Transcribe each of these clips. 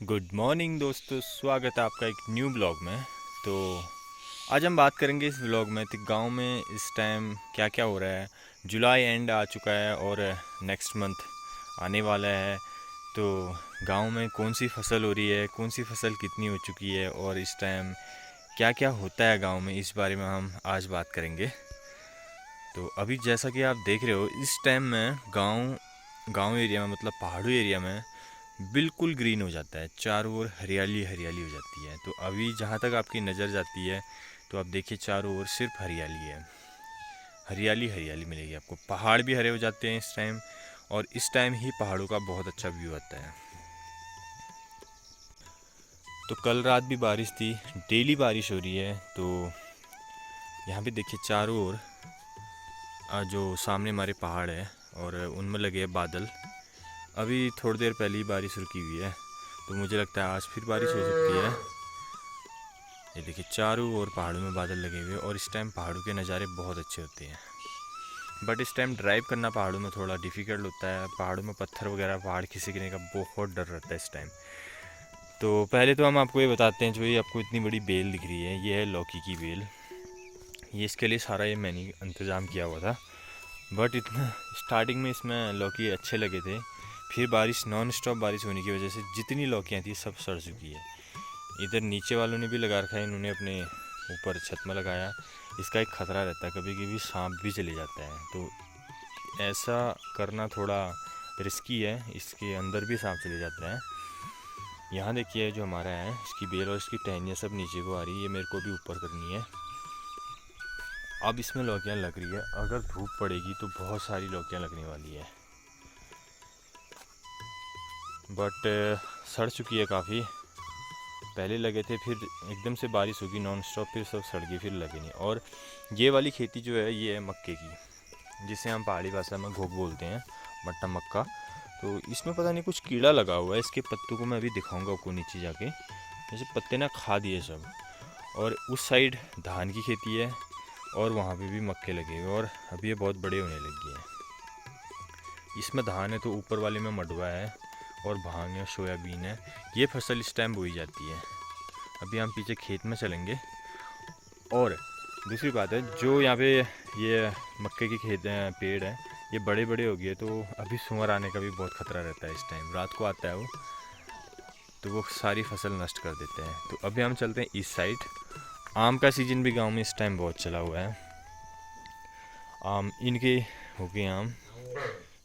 Good morning दोस्तों, स्वागत है आपका एक न्यू ब्लॉग में। तो आज हम बात करेंगे इस ब्लॉग में कि गांव में इस टाइम क्या क्या हो रहा है। जुलाई एंड आ चुका है और नेक्स्ट मंथ आने वाला है। तो गांव में कौन सी फसल हो रही है, कौन सी फसल कितनी हो चुकी है और इस टाइम क्या क्या होता है गांव में, इस बारे में हम आज बात करेंगे। तो अभी जैसा कि आप देख रहे हो, इस टाइम में गांव एरिया में, मतलब पहाड़ी एरिया में बिल्कुल ग्रीन हो जाता है, चारों ओर हरियाली हरियाली हो जाती है। तो अभी जहाँ तक आपकी नज़र जाती है तो आप देखिए चारों ओर सिर्फ हरियाली है, हरियाली हरियाली मिलेगी आपको। पहाड़ भी हरे हो जाते हैं इस टाइम, और इस टाइम ही पहाड़ों का बहुत अच्छा व्यू आता है। तो कल रात भी बारिश थी, डेली बारिश हो रही है। तो यहाँ पे देखिए चारों ओर जो सामने हमारे पहाड़ है और उनमें लगे हैं बादल। अभी थोड़ी देर पहले ही बारिश रुकी हुई है, तो मुझे लगता है आज फिर बारिश हो सकती है। ये देखिए चारों ओर पहाड़ों में बादल लगे हुए हैं और इस टाइम पहाड़ों के नज़ारे बहुत अच्छे होते हैं। बट इस टाइम ड्राइव करना पहाड़ों में थोड़ा डिफ़िकल्ट होता है। पहाड़ों में पत्थर वगैरह, पहाड़ खिसकने का बहुत डर रहता है इस टाइम। तो पहले तो हम आपको ये बताते हैं, जो ये आपको इतनी बड़ी बेल दिख रही है, ये है लौकी की बेल। ये इसके लिए सारा ये मैंने इंतज़ाम किया हुआ था। बट इतना स्टार्टिंग में इसमें लौकी अच्छे लगे थे, फिर बारिश, नॉन स्टॉप बारिश होने की वजह से जितनी लौकियाँ थी सब सड़ चुकी है। इधर नीचे वालों ने भी लगा रखा है, इन्होंने अपने ऊपर छत में लगाया। इसका एक ख़तरा रहता है, कभी कभी सांप भी चले जाता है, तो ऐसा करना थोड़ा रिस्की है, इसके अंदर भी सांप चले जाता है। यहाँ देखिए जो हमारा है, इसकी बेल और इसकी टहनियाँ सब नीचे को आ रही है, ये मेरे को भी ऊपर करनी है। अब इसमें लौकियाँ लग रही है, अगर धूप पड़ेगी तो बहुत सारी लौकियाँ लगने वाली है। बट सड़ चुकी है काफ़ी, पहले लगे थे, फिर एकदम से बारिश होगी नॉन स्टॉप, फिर सब सड़ गई, फिर लगे नहीं। और ये वाली खेती जो है, ये है मक्के की, जिसे हम पहाड़ी भाषा में घोग बोलते हैं, मट्टा मक्का। तो इसमें पता नहीं कुछ कीड़ा लगा हुआ है, इसके पत्तों को मैं अभी दिखाऊंगा आपको नीचे जाके। जैसे पत्ते ना खा दिए सब। और उस साइड धान की खेती है और वहाँ पे भी मक्के लगे हुए, और अभी ये बहुत बड़े होने लग गए हैं। इसमें धान है तो ऊपर वाले में मडवा है और भांग है, सोयाबीन है। ये फसल इस टाइम बोई जाती है। अभी हम पीछे खेत में चलेंगे। और दूसरी बात है, जो यहाँ पे ये मक्के की पेड़ है, ये बड़े बड़े हो गए, तो अभी सूअर आने का भी बहुत खतरा रहता है। इस टाइम रात को आता है वो, तो वो सारी फसल नष्ट कर देते हैं। तो अभी हम चलते हैं इस साइड। आम का सीज़न भी गांव में इस टाइम बहुत चला हुआ है। आम इनके हो गए आम,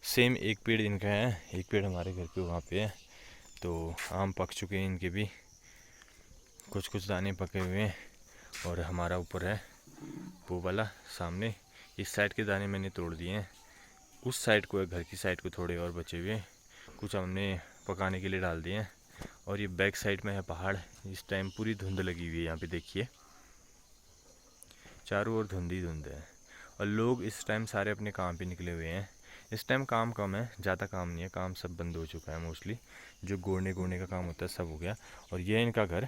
सेम एक पेड़ इनका है, एक पेड़ हमारे घर पे वहाँ पे है। तो आम पक चुके हैं इनके भी, कुछ कुछ दाने पके हुए हैं। और हमारा ऊपर है वो वाला सामने, इस साइड के दाने मैंने तोड़ दिए हैं। उस साइड को है, घर की साइड को थोड़े और बचे हुए हैं, कुछ हमने पकाने के लिए डाल दिए हैं। और ये बैक साइड में है पहाड़। इस टाइम पूरी धुंध लगी हुई है, यहाँ पे देखिए चारों ओर धुंध ही धुंध है। और लोग इस टाइम सारे अपने काम पे निकले हुए हैं। इस टाइम काम कम है, ज़्यादा काम नहीं है, काम सब बंद हो चुका है मोस्टली। जो गोड़ने का काम होता है सब हो गया। और ये है इनका घर।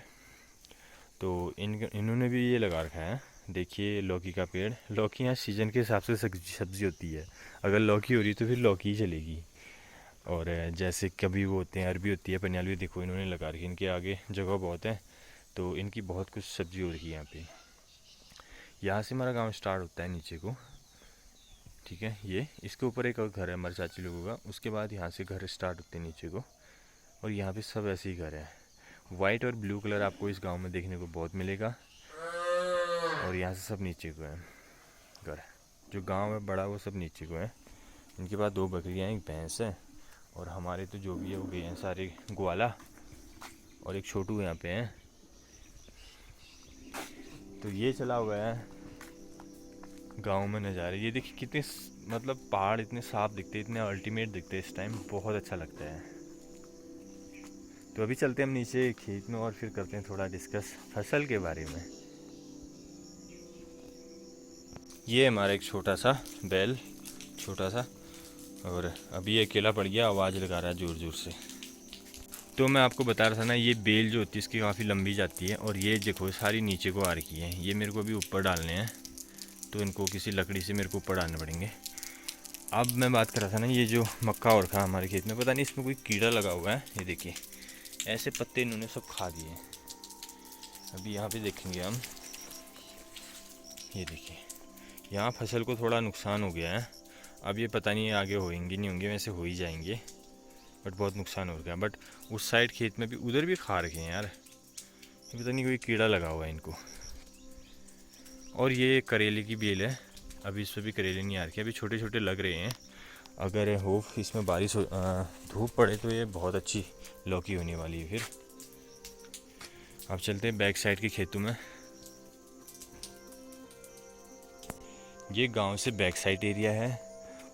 तो इन्होंने भी ये लगा रखा है, देखिए लौकी का पेड़। लौकी यहाँ सीज़न के हिसाब से सब्ज़ी होती है। अगर लौकी हो रही तो फिर लौकी ही चलेगी। और जैसे कभी वो होते हैं, अरबी होती है, पनियाली, देखो इन्होंने लगा रखी, इनके आगे जगह बहुत है, तो इनकी बहुत कुछ सब्ज़ी हो रही है यहाँ पे। यहाँ से हमारा गांव स्टार्ट होता है नीचे को, ठीक है। ये इसके ऊपर एक और घर है हमारे चाची लोगों का, उसके बाद यहाँ से घर स्टार्ट होते हैं नीचे को। और यहाँ पे सब ऐसे ही घर है। वाइट और ब्लू कलर आपको इस गांव में देखने को बहुत मिलेगा। और यहाँ से सब नीचे को है घर। जो गांव है बड़ा, वो सब नीचे को है। इनके पास 2 बकरियाँ हैं, एक भैंस है। और हमारे तो जो भी है वो गए हैं सारे ग्वाला, और एक छोटू यहाँ पे है। तो ये चला हुआ है गांव में नज़ारे। ये देखिए कितने मतलब पहाड़ इतने साफ दिखते हैं, इतने अल्टीमेट दिखते हैं इस टाइम, बहुत अच्छा लगता है। तो अभी चलते हैं हम नीचे खेत में और फिर करते हैं थोड़ा डिस्कस फसल के बारे में। ये हमारा एक छोटा सा बैल, छोटा सा, और अभी ये अकेला पड़ गया, आवाज़ लगा रहा है ज़ोर ज़ोर से। तो मैं आपको बता रहा था ना, ये बेल जो होती है इसकी काफ़ी लंबी जाती है, और ये देखो सारी नीचे को आ रखी है। ये मेरे को अभी ऊपर डालने हैं, तो इनको किसी लकड़ी से मेरे को ऊपर डालने पड़ेंगे। अब मैं बात कर रहा था ना, ये जो मक्का और रखा हमारे खेत में, पता नहीं इसमें कोई कीड़ा लगा हुआ है। ये देखिए ऐसे पत्ते इन्होंने सब खा दिए। अभी यहाँ पे देखेंगे हम, ये देखिए यहाँ फसल को थोड़ा नुकसान हो गया है। अब ये पता नहीं आगे होंगे नहीं होंगे, वैसे हो ही जाएंगे, बट बहुत नुकसान हो गया। बट उस साइड खेत में भी, उधर भी खा रखे हैं यार, ये पता नहीं कोई कीड़ा लगा हुआ है इनको। और ये करेले की बेल है, अभी इस पर भी करेले नहीं आ रखे, अभी छोटे छोटे लग रहे हैं। अगर हो इसमें बारिश हो, धूप पड़े तो ये बहुत अच्छी लौकी होने वाली है। फिर अब चलते हैं बैक साइड के खेतों में। ये गांव से बैक साइड एरिया है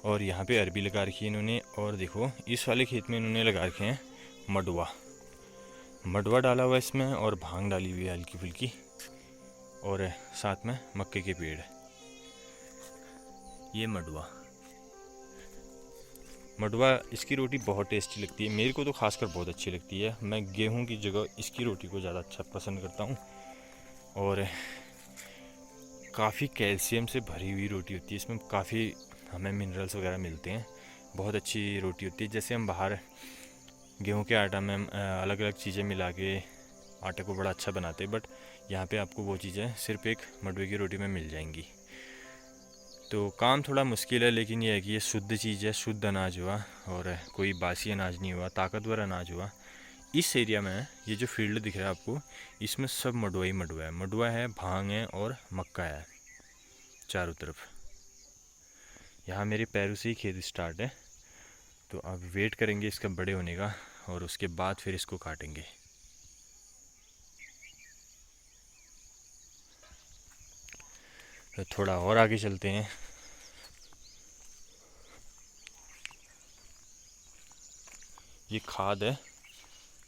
और यहाँ पे अरबी लगा रखी है इन्होंने। और देखो इस वाले खेत में इन्होंने लगा रखे हैं मडुआ, मडुआ डाला हुआ है इसमें, और भांग डाली हुई है हल्की फुल्की, और साथ में मक्के के पेड़। ये मडुआ, मडुआ इसकी रोटी बहुत टेस्टी लगती है, मेरे को तो खासकर बहुत अच्छी लगती है। मैं गेहूं की जगह इसकी रोटी को ज़्यादा अच्छा पसंद करता हूँ। और काफ़ी कैल्शियम से भरी हुई रोटी होती है, इसमें काफ़ी हमें मिनरल्स वगैरह मिलते हैं। बहुत अच्छी रोटी होती है। जैसे हम बाहर गेहूं के आटा में अलग अलग चीज़ें मिला के आटे को बड़ा अच्छा बनाते हैं, बट यहाँ पे आपको वो चीज़ें सिर्फ एक मडुए की रोटी में मिल जाएंगी। तो काम थोड़ा मुश्किल है, लेकिन ये है कि ये शुद्ध चीज़ है, शुद्ध अनाज हुआ और कोई बासी अनाज नहीं हुआ, ताकतवर अनाज हुआ। इस एरिया में ये जो फील्ड दिख रहा है आपको, इसमें सब मडुआ ही मडुआ है। मडुआ है, भांग है और मक्का है चारों तरफ। यहाँ मेरे पैरों से ही खेत स्टार्ट है। तो अब वेट करेंगे इसका बड़े होने का, और उसके बाद फिर इसको काटेंगे। तो थोड़ा और आगे चलते हैं। ये खाद है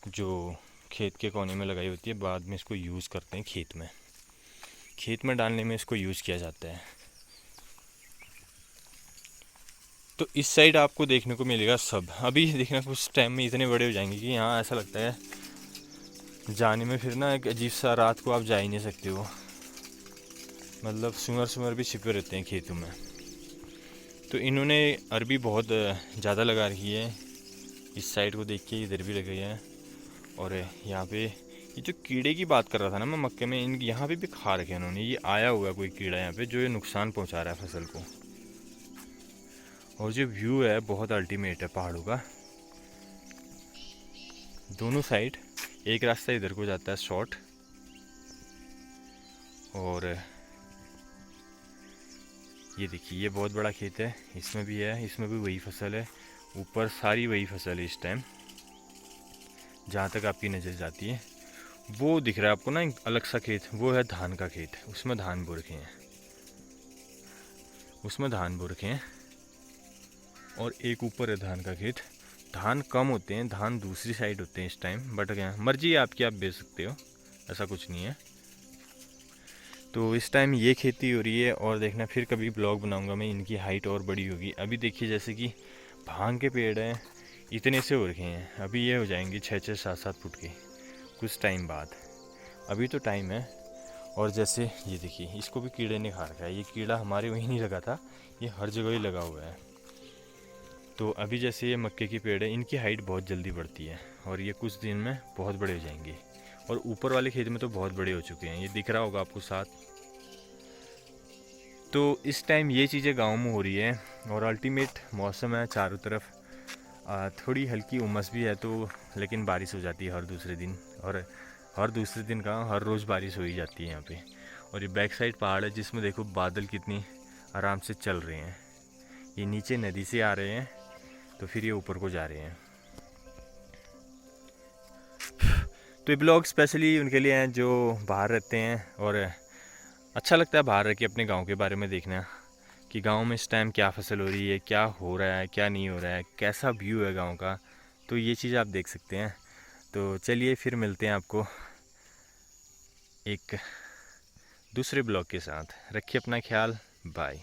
जो खेत के कोने में लगाई होती है, बाद में इसको यूज़ करते हैं खेत में डालने में इसको यूज़ किया जाता है। तो इस साइड आपको देखने को मिलेगा सब। अभी देखना कुछ टाइम में इतने बड़े हो जाएंगे कि यहाँ ऐसा लगता है जाने में फिर ना एक अजीब सा, रात को आप जा ही नहीं सकते हो, मतलब सुअर भी छिपे रहते हैं खेतों में। तो इन्होंने अरबी बहुत ज़्यादा लगा रखी है। इस साइड को देख के इधर भी लग गई है। और यहाँ पे ये जो कीड़े की बात कर रहा था ना मैं मक्के में, इन यहाँ पे भी खा रखे हैं इन्होंने। ये आया हुआ कोई कीड़ा यहाँ पे जो ये नुकसान पहुँचा रहा है फसल को। और जो व्यू है बहुत अल्टीमेट है पहाड़ों का। दोनों साइड, एक रास्ता इधर को जाता है शॉर्ट, और ये देखिए ये बहुत बड़ा खेत है, इसमें भी है, इसमें भी वही फसल है, ऊपर सारी वही फसल है इस टाइम जहाँ तक आपकी नज़र जाती है। वो दिख रहा है आपको ना एक अलग सा खेत, वो है धान का खेत, उसमें धान बो रखे हैं, उसमें धान बो रखे हैं। और एक ऊपर है धान का खेत। धान कम होते हैं, धान दूसरी साइड होते हैं इस टाइम, बट क्या मर्जी है आपकी, आप बेच सकते हो, ऐसा कुछ नहीं है। तो इस टाइम ये खेती हो रही है। और देखना फिर कभी ब्लॉग बनाऊंगा मैं, इनकी हाइट और बड़ी होगी। अभी देखिए जैसे कि भांग के पेड़ हैं, इतने से हो रखे हैं, अभी ये हो जाएंगे 6-6, 7-7 फुट के कुछ टाइम बाद। अभी तो टाइम है। और जैसे ये देखिए इसको भी कीड़े ने खा रखा है। ये कीड़ा हमारे वहीं नहीं लगा था, ये हर जगह ही लगा हुआ है। तो अभी जैसे ये मक्के की पेड़ है, इनकी हाइट बहुत जल्दी बढ़ती है और ये कुछ दिन में बहुत बड़े हो जाएंगे। और ऊपर वाले खेत में तो बहुत बड़े हो चुके हैं, ये दिख रहा होगा आपको साथ। तो इस टाइम ये चीज़ें गांव में हो रही है और अल्टीमेट मौसम है चारों तरफ। थोड़ी हल्की उमस भी है तो, लेकिन बारिश हो जाती है हर दूसरे दिन। और हर दूसरे दिन का हर रोज़ बारिश हो ही जाती है यहाँ पे। और ये बैक साइड पहाड़ है जिसमें देखो बादल कितनी आराम से चल रहे हैं। ये नीचे नदी से आ रहे हैं तो फिर ये ऊपर को जा रहे हैं। तो ये ब्लॉग स्पेशली उनके लिए हैं जो बाहर रहते हैं, और अच्छा लगता है बाहर रह के अपने गांव के बारे में देखना कि गांव में इस टाइम क्या फसल हो रही है, क्या हो रहा है, क्या नहीं हो रहा है, कैसा व्यू है गांव का। तो ये चीज़ आप देख सकते हैं। तो चलिए फिर मिलते हैं आपको एक दूसरे ब्लॉग के साथ। रखिए अपना ख्याल, बाय।